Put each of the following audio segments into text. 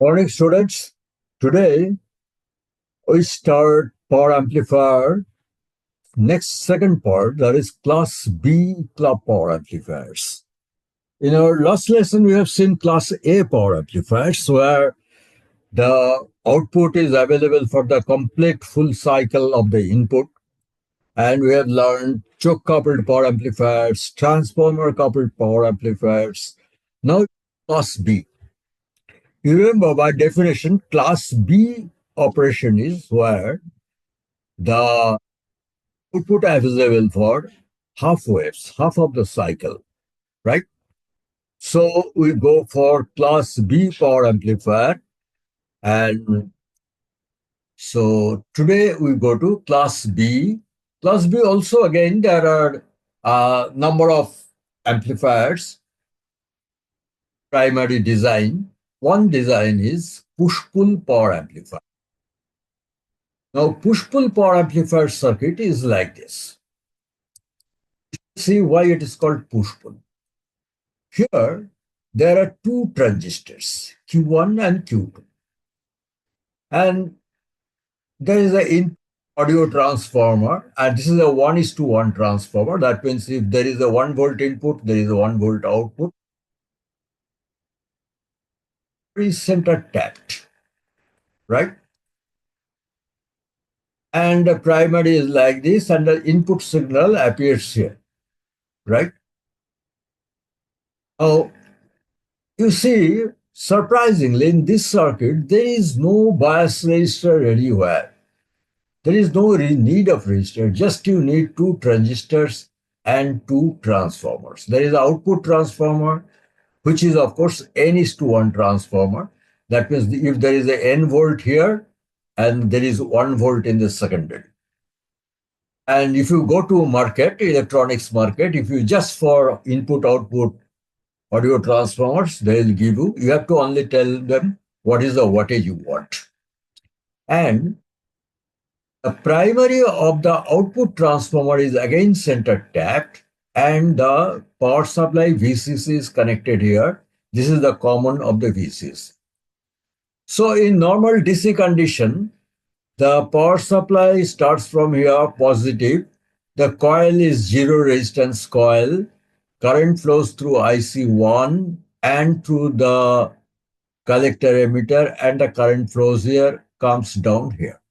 Morning, students. Today we start power amplifier. Next second part, that is class B club power amplifiers. In our last lesson, we have seen class A power amplifiers where the output is available for the complete full cycle of the input. And we have learned choke coupled power amplifiers, transformer coupled power amplifiers. Now, class B. You remember by definition, class B operation is where the output available for half waves, half of the cycle, right? So we go for class B power amplifier. And so today we go to class B. Class B also, again, there are a number of amplifiers, primary design. One design is push-pull power amplifier. Now, push-pull power amplifier circuit is like this. See why it is called push-pull. Here, there are two transistors, Q1 and Q2. And there is an audio transformer, and this is a 1:1 transformer. That means if there is a 1 volt input, there is a 1 volt output. It is center tapped, right? And the primary is like this, and the input signal appears here, right? Now, you see, surprisingly, in this circuit, there is no bias resistor anywhere. There is no need of resistor, just you need two transistors and two transformers. There is an output transformer, which is, of course, N:1 transformer. That means if there is an N volt here, and there is 1 volt in the secondary. And if you go to market, electronics market, if you just for input-output audio transformers, they'll give you, you have to only tell them what is the wattage you want. And the primary of the output transformer is again center tapped, and the power supply VCC is connected here. This is the common of the VCC. So in normal DC condition, the power supply starts from here positive. The coil is zero resistance coil. Current flows through IC1 and through the collector emitter, and the current flows here, comes down here.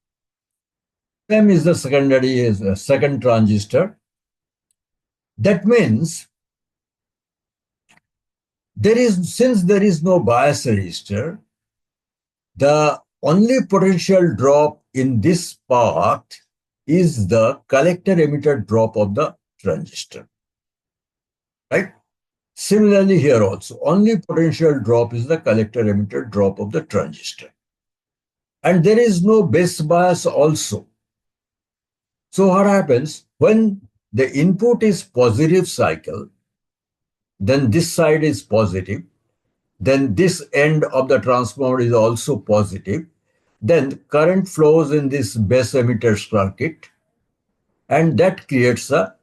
Same is the secondary, is a second transistor. That means since there is no bias resistor, the only potential drop in this path is the collector emitter drop of the transistor, right? Similarly here also, only potential drop is the collector emitter drop of the transistor. And there is no base bias also. So what happens when the input is positive cycle, then this side is positive, then this end of the transformer is also positive, then current flows in this base emitter circuit, and that creates a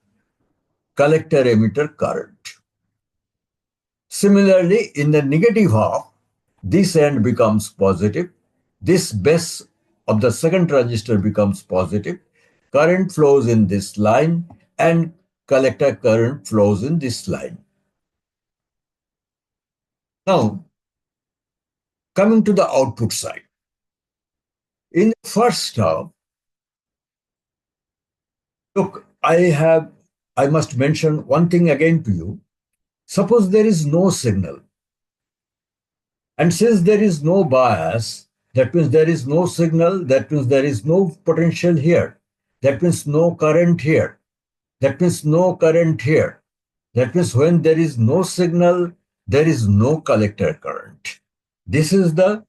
collector emitter current. Similarly, in the negative half, this end becomes positive, this base of the second transistor becomes positive, current flows in this line, and collector current flows in this line. Now, coming to the output side. In the first half, look, I must mention one thing again to you. Suppose there is no signal. And since there is no bias, that means there is no signal, that means there is no potential here. That means no current here. That means no current here. That means when there is no signal, there is no collector current. This is the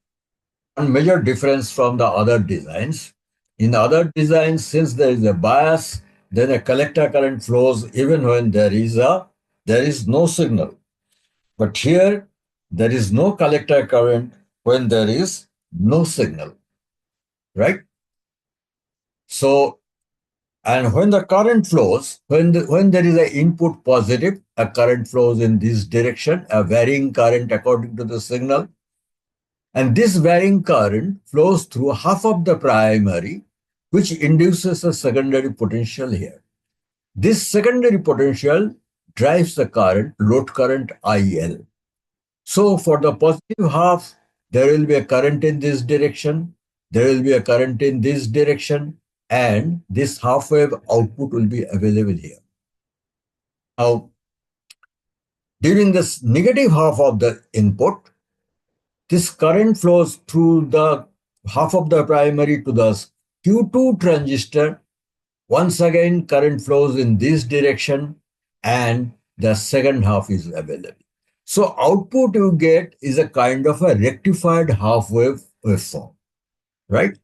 one major difference from the other designs. In other designs, since there is a bias, then a collector current flows even when there is no signal. But here, there is no collector current when there is no signal, right? So, and when the current flows, when there is an input positive, a current flows in this direction, a varying current according to the signal. And this varying current flows through half of the primary, which induces a secondary potential here. This secondary potential drives the current, load current IL. So for the positive half, there will be a current in this direction, there will be a current in this direction, and this half wave output will be available here. Now, during this negative half of the input, this current flows through the half of the primary to the Q2 transistor. Once again, current flows in this direction and the second half is available. So output you get is a kind of a rectified half wave waveform, right?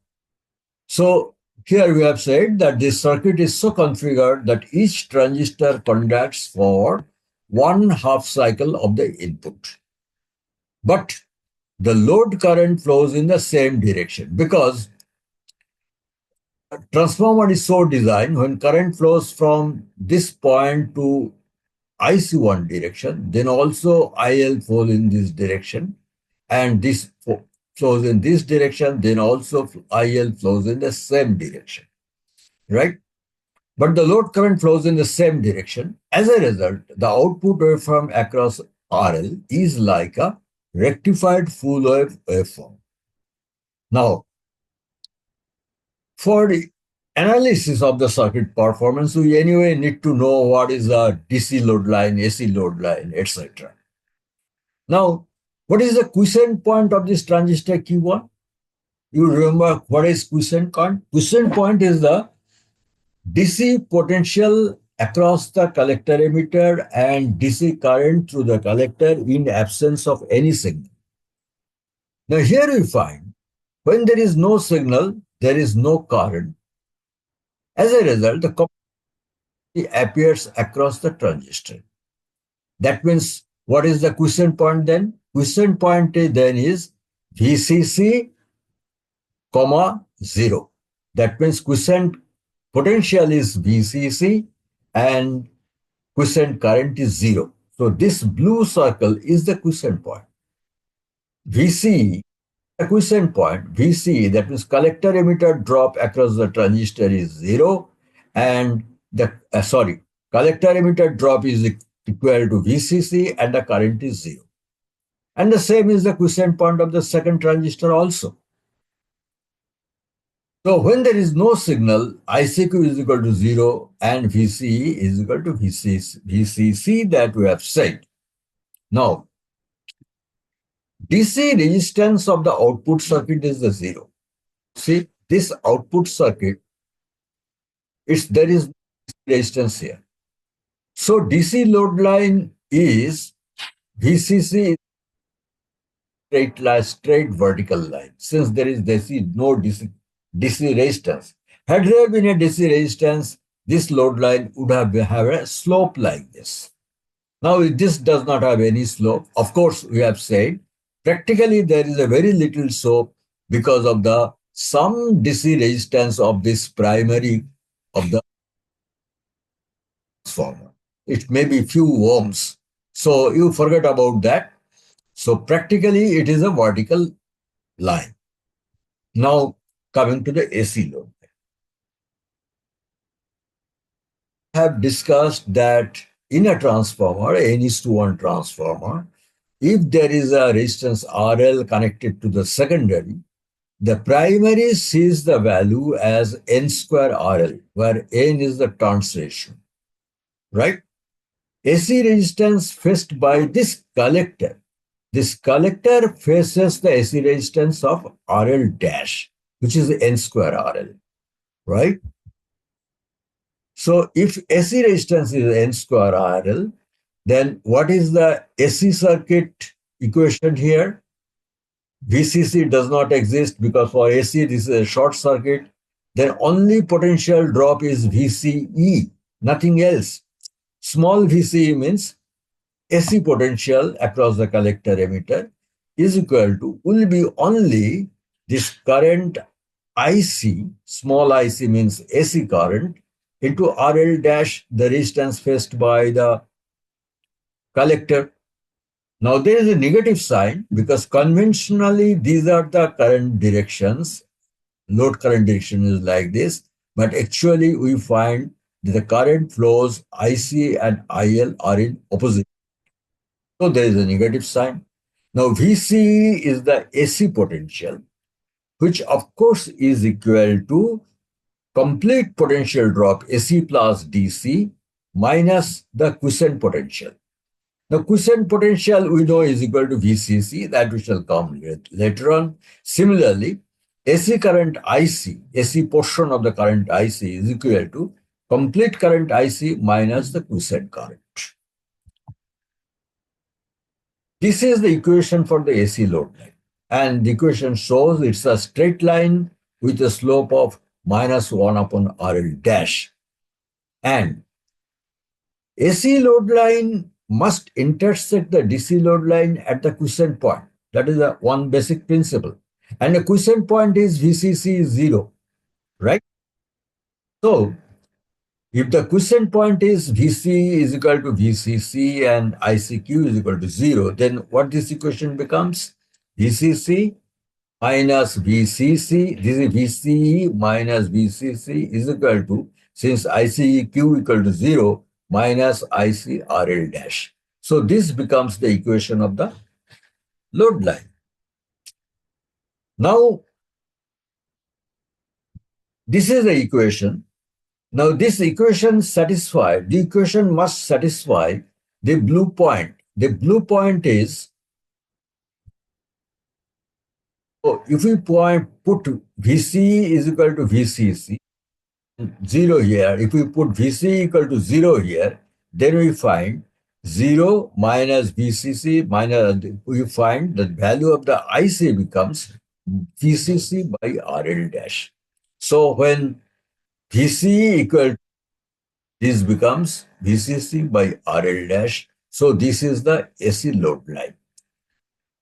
So here we have said that this circuit is so configured that each transistor conducts for one half cycle of the input. But the load current flows in the same direction because a transformer is so designed when current flows from this point to IC1 direction, then also IL flows in this direction, and this flows in this direction, then also IL flows in the same direction, right? But the load current flows in the same direction. As a result, the output waveform across RL is like a rectified full wave waveform. Now, for the analysis of the circuit performance, we anyway need to know what is a DC load line, AC load line, etc. Now, what is the quiescent point of this transistor Q1? You remember what is quiescent point? Quiescent point is the DC potential across the collector emitter and DC current through the collector in absence of any signal. Now here we find when there is no signal, there is no current. As a result, the compatibility appears across the transistor. That means what is the quiescent point then? Quiescent point then is VCC, 0. That means quiescent potential is VCC and quiescent current is 0. So this blue circle is the quiescent point. VC, the quiescent point, VC, that means collector emitter drop across the transistor is 0 and collector emitter drop is equal to VCC and the current is 0. And the same is the quiescent point of the second transistor also. So when there is no signal, ICQ is equal to 0 and VCE is equal to VCC that we have said. Now, DC resistance of the output circuit is the 0. See, this output circuit, there is resistance here. So DC load line is VCC straight vertical line, since there is no DC resistance. Had there been a DC resistance, this load line would have a slope like this. Now, this does not have any slope. Of course, we have said practically there is a very little slope because of some DC resistance of this primary of the transformer. It may be few ohms. So you forget about that. So practically it is a vertical line. Now coming to the AC load. I have discussed that in a transformer, N:1 transformer, if there is a resistance RL connected to the secondary, the primary sees the value as N square RL, where N is the turns ratio, right? AC resistance faced by this collector. This collector faces the AC resistance of RL dash, which is N square RL, right? So if AC resistance is N square RL, then what is the AC circuit equation here? VCC does not exist because for AC this is a short circuit. Then only potential drop is VCE, nothing else. Small VCE means AC potential across the collector emitter is equal to, will be only this current IC, small IC means AC current, into RL dash, the resistance faced by the collector. Now there is a negative sign because conventionally these are the current directions. Load current direction is like this, but actually we find that the current flows IC and IL are in opposite. So there is a negative sign. Now VC is the AC potential, which of course is equal to complete potential drop AC plus DC minus the quiescent potential. The quiescent potential we know is equal to VCC, that we shall come later on. Similarly, AC current IC, AC portion of the current IC is equal to complete current IC minus the quiescent current. This is the equation for the AC load line. And the equation shows it's a straight line with a slope of minus 1 upon RL dash. And AC load line must intersect the DC load line at the quiescent point. That is the one basic principle. And the quiescent point is VCC is 0, right? So if the quiescent point is VC is equal to VCC and ICQ is equal to 0, then what this equation becomes? VCC minus VCC, this is VCE minus VCC is equal to, since ICEQ equal to 0, minus ICRL dash. So this becomes the equation of the load line. Now, this is the equation. Now, this equation the equation must satisfy the blue point. The blue point is, so if we put VC is equal to VCC, 0 here, if we put VC equal to 0 here, then we find 0 minus VCC minus, we find the value of the IC becomes VCC by RL dash. So when VC equal, this becomes VCC by RL dash. So this is the AC load line,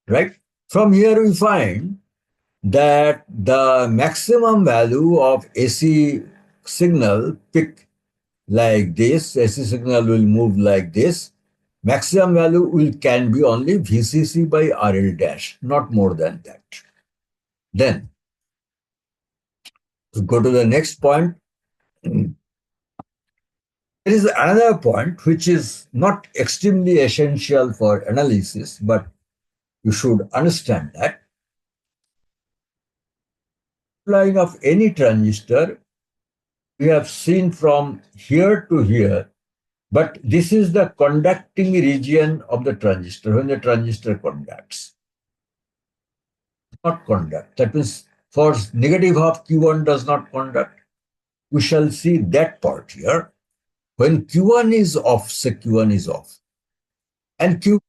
right? From here we find that the maximum value of AC signal peak like this, AC signal will move like this. Maximum value can be only VCC by RL dash, not more than that. Then to go to the next point, there is another point which is not extremely essential for analysis, but you should understand that line of any transistor we have seen from here to here, but this is the conducting region of the transistor when the transistor conducts. Not conduct. That means for negative half Q1 does not conduct. We shall see that part here. When Q1 is off, say Q1 is off. And Q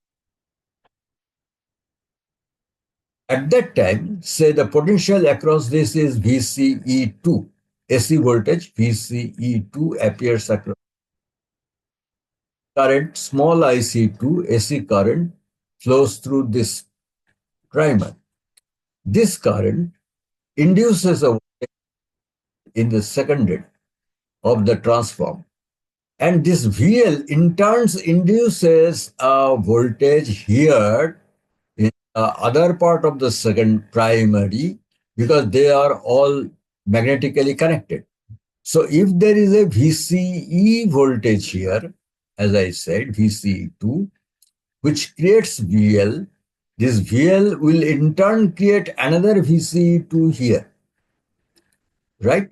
at that time, say the potential across this is VCE2. AC voltage VCE2 appears across current small IC2 AC current flows through this primer. This current induces a voltage in the secondary of the transform. And this VL in turn induces a voltage here in the other part of the second primary because they are all magnetically connected. So if there is a VCE voltage here, as I said, VCE2, which creates VL, this VL will in turn create another VCE2 here, right?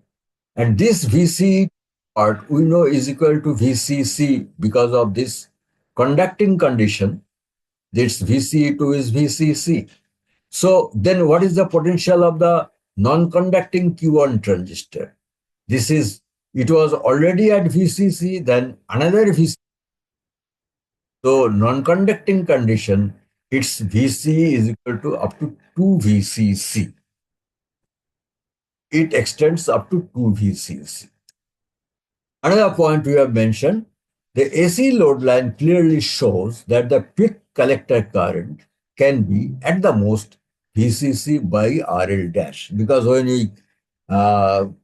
And this VCE part we know is equal to VCC because of this conducting condition. This VCE2 is VCC. So then what is the potential of the non-conducting Q1 transistor? This is, it was already at VCC, then another VCC. So non-conducting condition, its VC is equal to up to 2 VCC. It extends up to 2 VCC. Another point we have mentioned, the AC load line clearly shows that the peak collector current can be at the most VCC by RL dash, because when we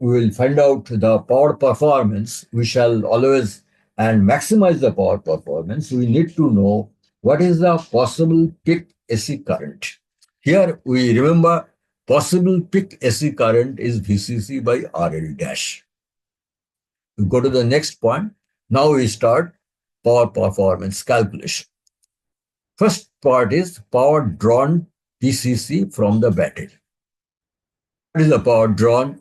will find out the power performance, we shall always and maximize the power performance. We need to know what is the possible peak AC current? Here we remember possible peak AC current is VCC by RL dash. We go to the next point. Now we start power performance calculation. First part is power drawn PCC from the battery. What is the power drawn?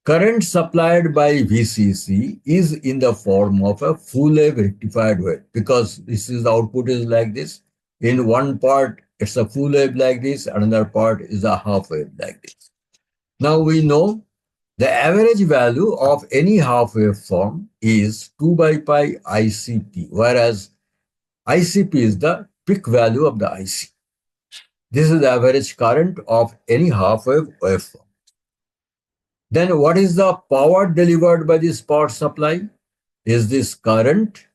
Current supplied by VCC is in the form of a full wave rectified wave because this is the output is like this. In one part, it's a full wave like this, another part is a half wave like this. Now we know the average value of any half wave form is 2 by pi ICP, whereas ICP is the peak value of the IC. This is the average current of any half wave waveform. Then what is the power delivered by this power supply? Is this current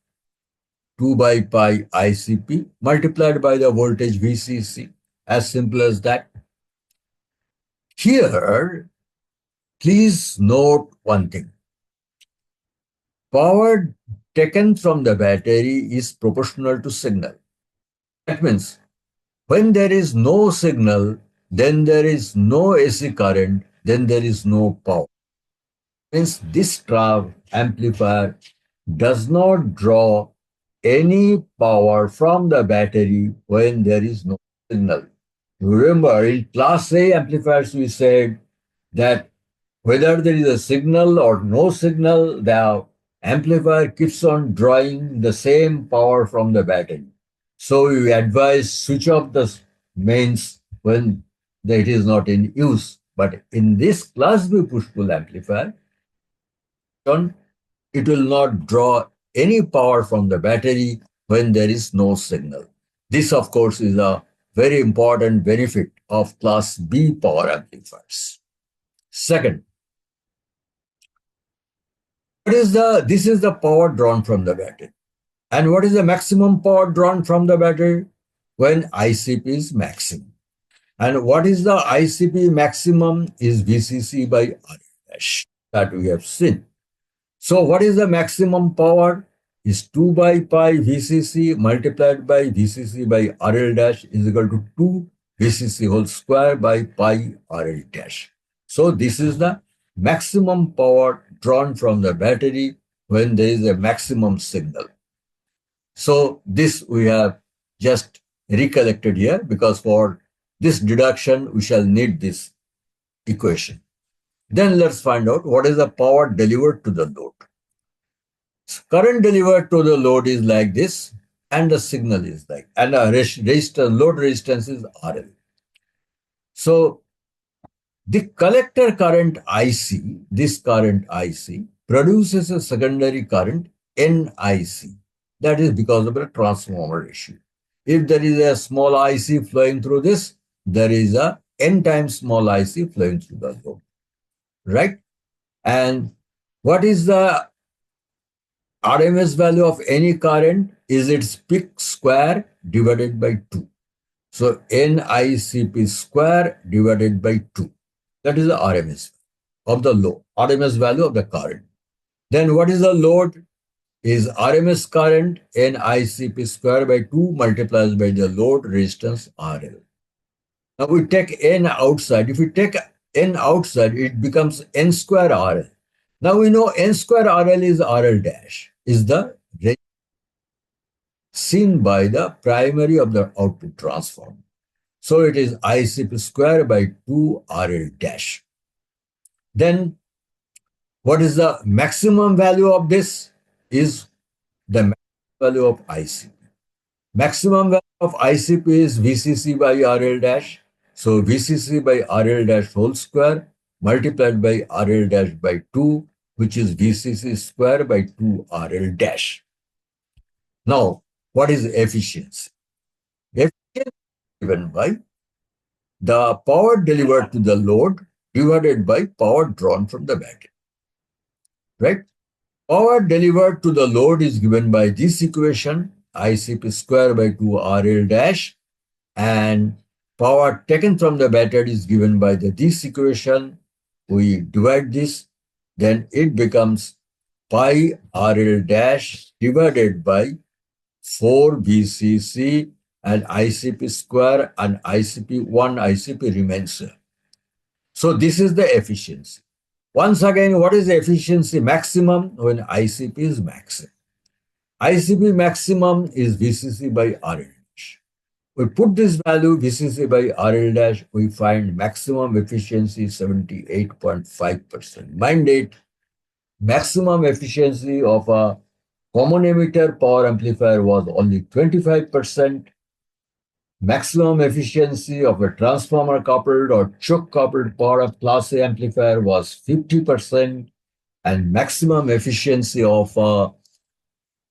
2 by pi ICP multiplied by the voltage VCC. As simple as that. Here, please note one thing. Power taken from the battery is proportional to signal. That means when there is no signal, then there is no AC current, then there is no power. Means this amplifier does not draw any power from the battery when there is no signal. Remember, in class A amplifiers, we said that whether there is a signal or no signal, the amplifier keeps on drawing the same power from the battery. So we advise switch off the mains when it is not in use. But in this class B push-pull amplifier, it will not draw any power from the battery when there is no signal. This, of course, is a very important benefit of class B power amplifiers. Second, this is the power drawn from the battery. And what is the maximum power drawn from the battery? When ICP is maximum. And what is the ICP maximum is VCC by R dash that we have seen. So what is the maximum power? Is 2 by pi VCC multiplied by VCC by RL dash is equal to 2 VCC whole square by pi RL dash. So this is the maximum power drawn from the battery when there is a maximum signal. So this we have just recollected here because for this deduction we shall need this equation. Then let's find out what is the power delivered to the load. Current delivered to the load is like this, and the signal is like, and the load resistance is RL. So the collector current IC, this current IC, produces a secondary current NIC. That is because of the transformer ratio. If there is a small IC flowing through this, there is a N times small IC flowing through the load. Right? And what is the RMS value of any current? Is its peak square divided by 2. So NICP square divided by 2. That is the RMS of the load, RMS value of the current. Then what is the load? Is RMS current NICP square by 2 multiplied by the load resistance RL. Now we take N outside. If we take N outside, it becomes N square RL. Now we know N square RL is RL dash, is the rate seen by the primary of the output transformer. So it is ICP square by 2 RL dash. Then what is the maximum value of this? Is the maximum value of ICP. Maximum value of ICP is VCC by RL dash. So VCC by RL dash whole square multiplied by RL dash by 2, which is VCC square by 2 RL dash. Now, what is efficiency? Efficiency is given by the power delivered to the load divided by power drawn from the battery. Right? Power delivered to the load is given by this equation, ICP square by 2 RL dash, and power taken from the battery is given by this equation. We divide this, then it becomes pi RL dash divided by 4 VCC and ICP square and ICP 1 ICP remains. So this is the efficiency. Once again, what is the efficiency maximum when ICP is maximum? ICP maximum is VCC by RL dash. We put this value VCC by RL dash, we find maximum efficiency 78.5%. Mind it, maximum efficiency of a common emitter power amplifier was only 25%. Maximum efficiency of a transformer coupled or choke coupled power class A amplifier was 50%, and maximum efficiency of a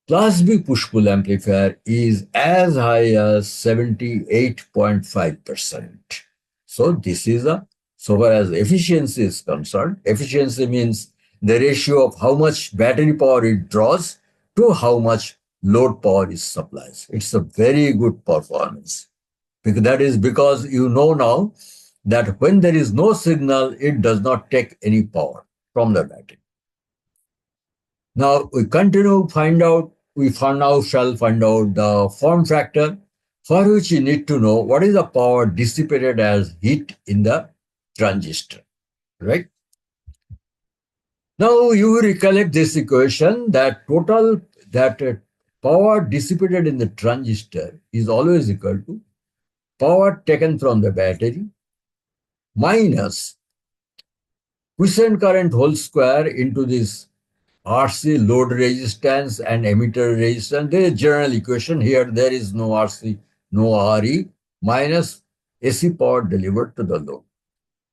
Class B push-pull amplifier is as high as 78.5%. So this is so far as efficiency is concerned, efficiency means the ratio of how much battery power it draws to how much load power it supplies. It's a very good performance. Because that is because you know now that when there is no signal, it does not take any power from the battery. Now we continue we shall find out the form factor, for which you need to know what is the power dissipated as heat in the transistor, right? Now you recollect this equation that power dissipated in the transistor is always equal to power taken from the battery minus quiescent current whole square into this RC load resistance and emitter resistance. There is a general equation here. There is no RC, no RE minus AC power delivered to the load.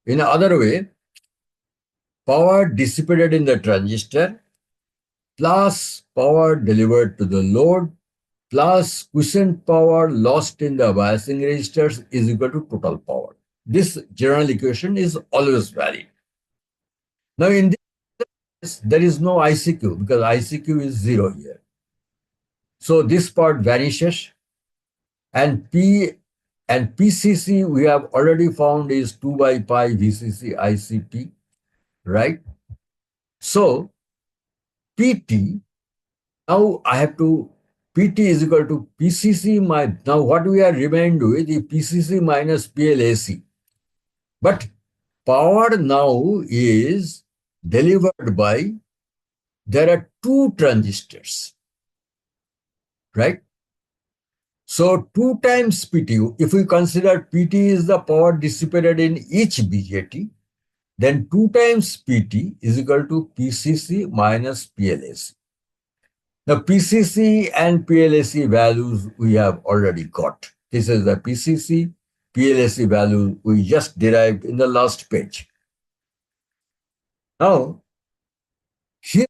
In another way, power dissipated in the transistor plus power delivered to the load plus quiescent power lost in the biasing resistors is equal to total power. This general equation is always valid. Now in this there is no ICQ because ICQ is 0 here. So this part vanishes, and PCC we have already found is 2 by pi VCC ICP, right? So PT, now I have to, PT is equal to PCC now what we are remained with is PCC minus PLAC. But power now is delivered by, there are two transistors, right? So 2 times PT, if we consider PT is the power dissipated in each BJT, then 2 times PT is equal to PCC minus PLAC. The PCC and PLAC values we have already got. This is the PCC, PLAC value we just derived in the last page. Now, here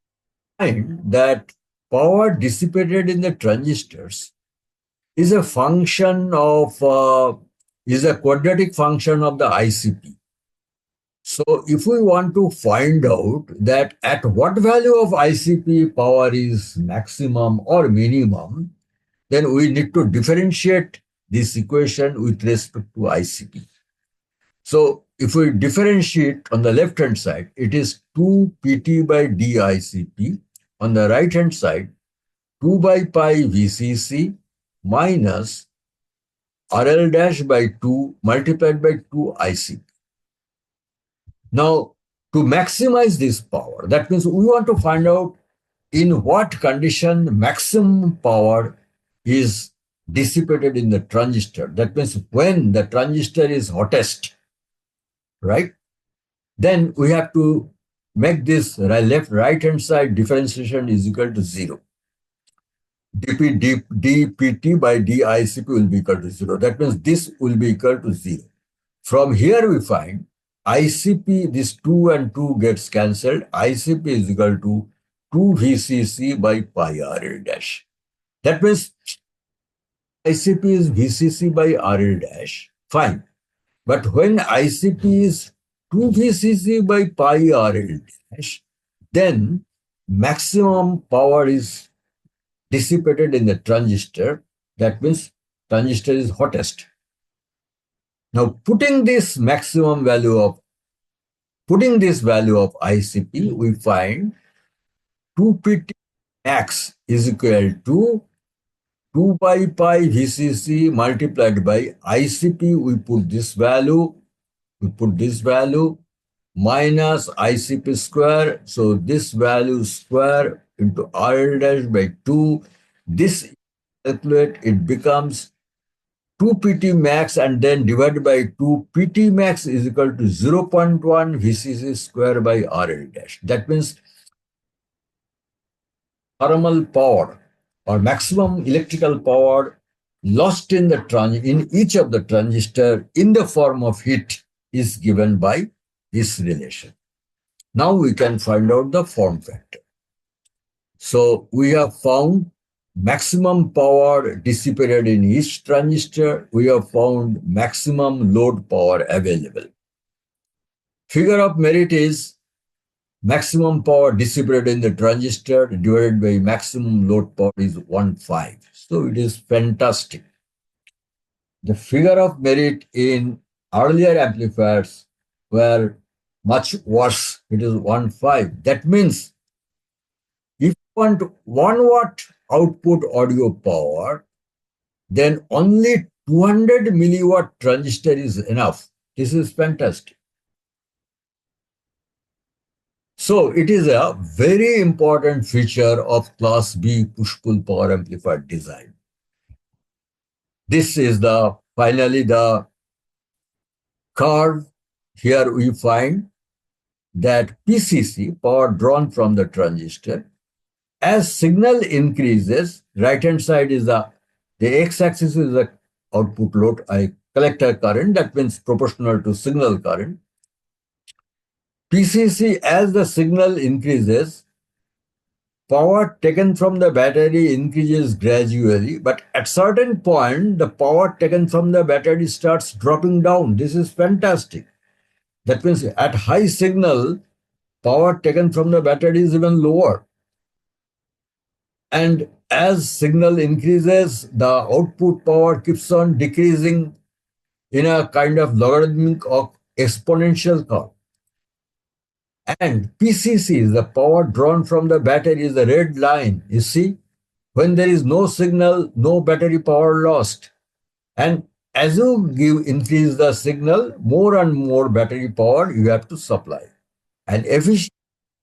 we find that power dissipated in the transistors is a function of, is a quadratic function of the ICP. So if we want to find out that at what value of ICP power is maximum or minimum, then we need to differentiate this equation with respect to ICP. So if we differentiate on the left-hand side, it is 2 PT by DICP. On the right-hand side, 2 by pi VCC minus RL dash by 2 multiplied by 2 ICP. Now, to maximize this power, that means we want to find out in what condition maximum power is dissipated in the transistor. That means when the transistor is hottest, right? Then we have to make this right-hand side differentiation is equal to 0. dPT by DICP will be equal to 0. That means this will be equal to 0. From here we find ICP, this 2 and 2 gets cancelled. ICP is equal to 2 VCC by pi RL dash. That means ICP is VCC by RL dash. Fine. But when ICP is 2 VCC by pi RL dash, then maximum power is dissipated in the transistor. That means transistor is hottest. Now putting this value of ICP, we find 2PT max is equal to 2 by pi VCC multiplied by ICP, we put this value minus ICP square. So this value square into RL dash by 2. This calculate, it becomes 2 PT max and then divided by 2. PT max is equal to 0.1 VCC square by RL dash. That means thermal power or maximum electrical power lost in the in each of the transistor in the form of heat is given by this relation. Now we can find out the form factor. So we have found maximum power dissipated in each transistor. We have found maximum load power available. Figure of merit is maximum power dissipated in the transistor divided by maximum load power is 1.5. So it is fantastic. The figure of merit in earlier amplifiers were much worse. It is 1.5. That means if you want 1 watt output audio power, then only 200 milliwatt transistor is enough. This is fantastic. So it is a very important feature of class B push-pull power amplifier design. This is finally the curve. Here we find that PCC, power drawn from the transistor, as signal increases, right-hand side is the x-axis is the output load, collector current, that means proportional to signal current. PCC, as the signal increases, power taken from the battery increases gradually, but at certain point, the power taken from the battery starts dropping down. This is fantastic. That means at high signal, power taken from the battery is even lower. And as signal increases, the output power keeps on decreasing in a kind of logarithmic or exponential curve. And PCC is the power drawn from the battery is the red line. You see, when there is no signal, no battery power lost. And as you increase the signal, more and more battery power you have to supply. And efficiency,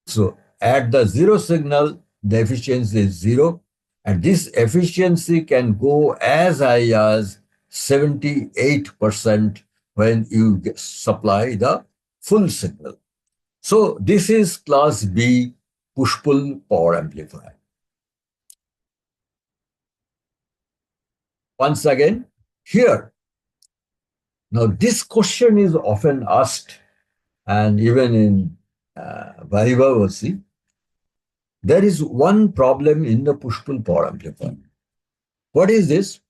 so at the zero signal, the efficiency is zero. And this efficiency can go as high as 78% when you supply the full signal. So this is class B push-pull power amplifier. Once again, here. Now this question is often asked, and even in Viva we'll see, there is one problem in the push-pull power amplifier. What is this?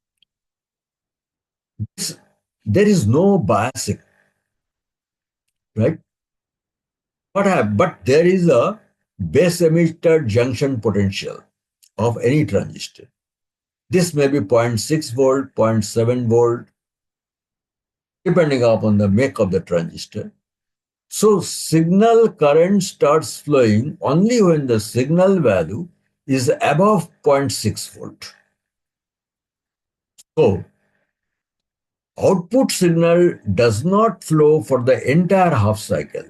There is no biasing, right? But there is a base emitter junction potential of any transistor. This may be 0.6 volt, 0.7 volt, depending upon the make of the transistor. So signal current starts flowing only when the signal value is above 0.6 volt. So output signal does not flow for the entire half cycle.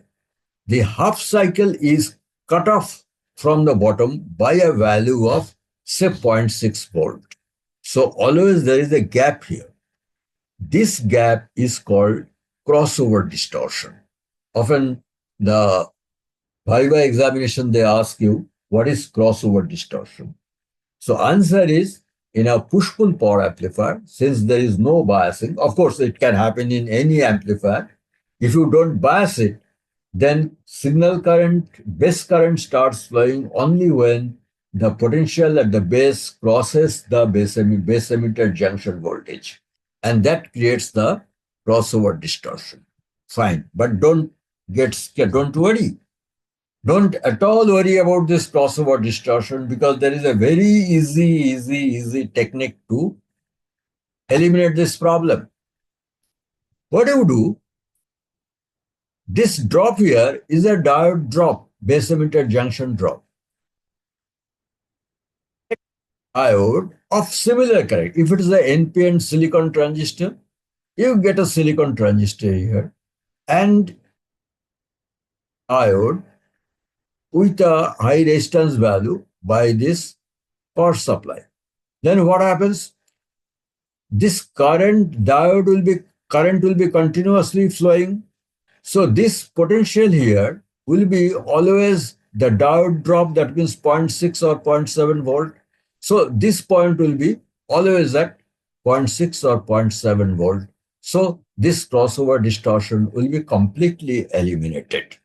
The half cycle is cut off from the bottom by a value of, say, 0.6 volt. So always there is a gap here. This gap is called crossover distortion. Often the Viva examination, they ask you, what is crossover distortion? So answer is, in a push-pull power amplifier, since there is no biasing, of course it can happen in any amplifier. If you don't bias it, then signal current, base current starts flowing only when the potential at the base crosses the base emitter junction voltage. And that creates the crossover distortion. Fine, but don't get scared, don't worry. Don't at all worry about this crossover distortion, because there is a very easy technique to eliminate this problem. What do you do? This drop here is a diode drop, base emitter junction drop. diode of similar character. If it is a NPN silicon transistor, you get a silicon transistor here and diode with a high resistance value by this power supply. Then what happens? This current will be continuously flowing. So this potential here will be always the diode drop, that means zero point 0.6 or zero point 0.7 volt. So this point will be always at zero point 0.6 or zero point 0.7 volt. So this crossover distortion will be completely eliminated.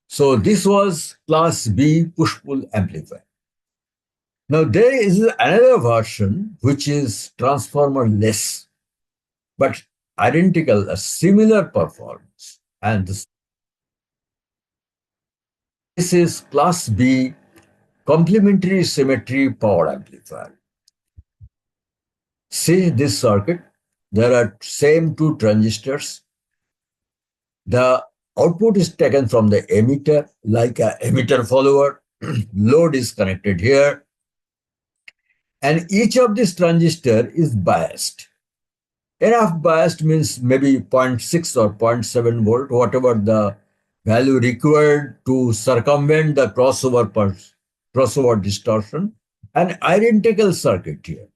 So this was class B push-pull amplifier. Now there is another version which is transformer-less, but identical, a similar performance. And this is class B complementary symmetry power amplifier. See this circuit. There are same two transistors. The output is taken from the emitter like a emitter follower. Load is connected here. And each of these transistor is biased. Enough biased means maybe zero point 0.6 or zero point 0.7 volt, whatever the value required to circumvent the crossover distortion. An identical circuit here.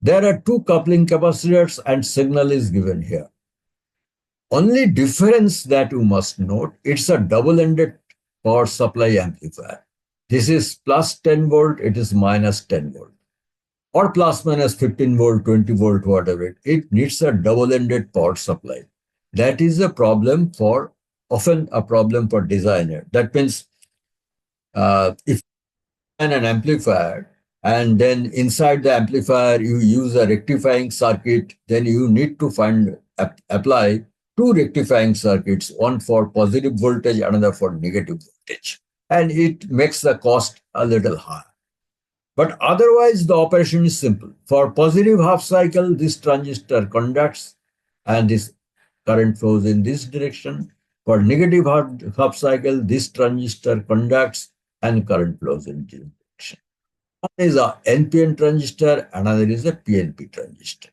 There are two coupling capacitors and signal is given here. Only difference that you must note, it's a double-ended power supply amplifier. This is plus 10 volt, it is minus 10 volt. Or plus minus 15 volt, 20 volt, whatever. It needs a double-ended power supply. That is a problem for, often a problem for designer. That means if you design an amplifier and then inside the amplifier you use a rectifying circuit, then you need to apply two rectifying circuits, one for positive voltage, another for negative voltage. And it makes the cost a little higher. But otherwise, the operation is simple. For positive half cycle, this transistor conducts and this current flows in this direction. For negative half cycle, this transistor conducts and current flows in this direction. One is a NPN transistor, another is a PNP transistor.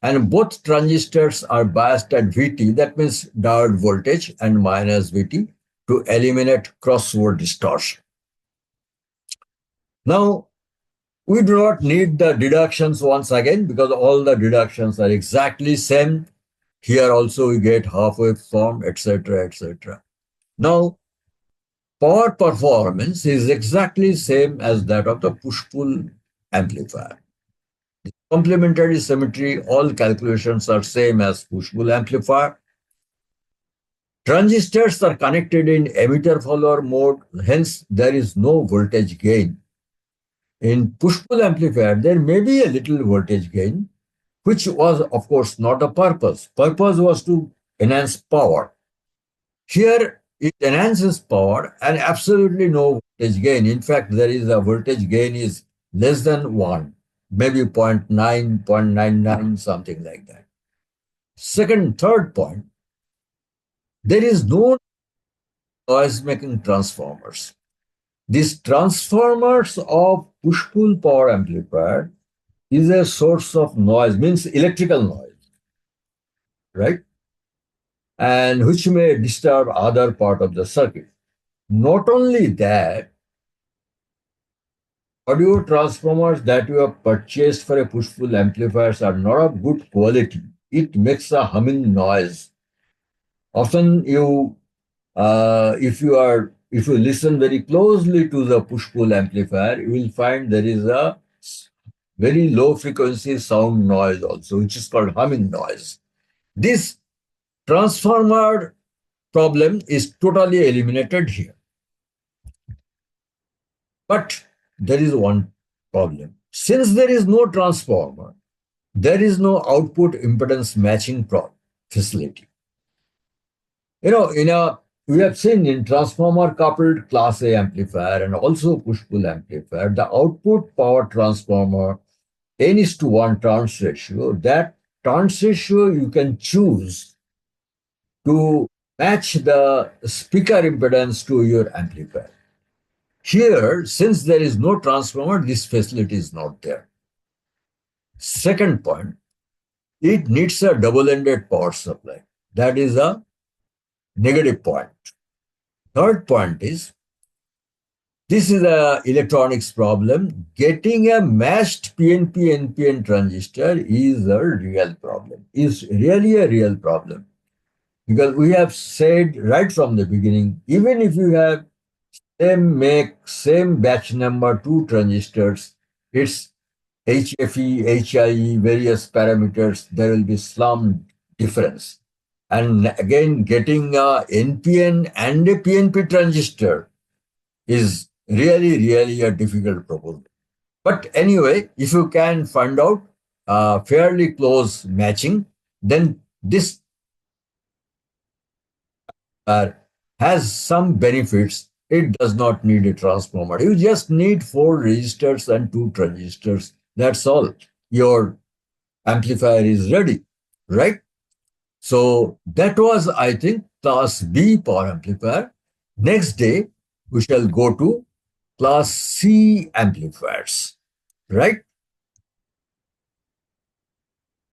And both transistors are biased at VT, that means diode voltage, and minus VT to eliminate crossover distortion. Now, we do not need the deductions once again because all the deductions are exactly same. Here also we get half-wave form, etc., etc. Now, power performance is exactly same as that of the push-pull amplifier. Complementary symmetry, all calculations are same as push-pull amplifier. Transistors are connected in emitter-follower mode, hence there is no voltage gain. In push-pull amplifier, there may be a little voltage gain, which was, of course, not the purpose. Purpose was to enhance power. Here, it enhances power and absolutely no voltage gain. In fact, there is a voltage gain is less than 1, maybe 0.9, 0.99, something like that. Third point, there is no noise-making transformers. These transformers of push-pull power amplifier is a source of noise, means electrical noise, right? And which may disturb other part of the circuit. Not only that, audio transformers that you have purchased for a push-pull amplifiers are not of good quality. It makes a humming noise. Often if you listen very closely to the push-pull amplifier, you will find there is a very low frequency sound noise also, which is called humming noise. This transformer problem is totally eliminated here. But there is one problem. Since there is no transformer, there is no output impedance matching facility. We have seen in transformer coupled class A amplifier and also push-pull amplifier, the output power transformer N:1 turns ratio. That turns ratio you can choose to match the speaker impedance to your amplifier. Here, since there is no transformer, this facility is not there. Second point, it needs a double-ended power supply. That is a negative point. Third point is, this is a electronics problem. Getting a matched PNP NPN transistor is a real problem. Is really a real problem. Because we have said right from the beginning, even if you have same make, same batch number, two transistors, its HFE, HIE, various parameters, there will be some difference. And again, getting a NPN and a PNP transistor is really a difficult proposal. But anyway, if you can find out fairly close matching, then this uh, has some benefits. It does not need a transformer. You just need four resistors and two transistors. That's all. Your amplifier is ready, right? So that was, I think, class B power amplifier. Next day, we shall go to class C amplifiers, right?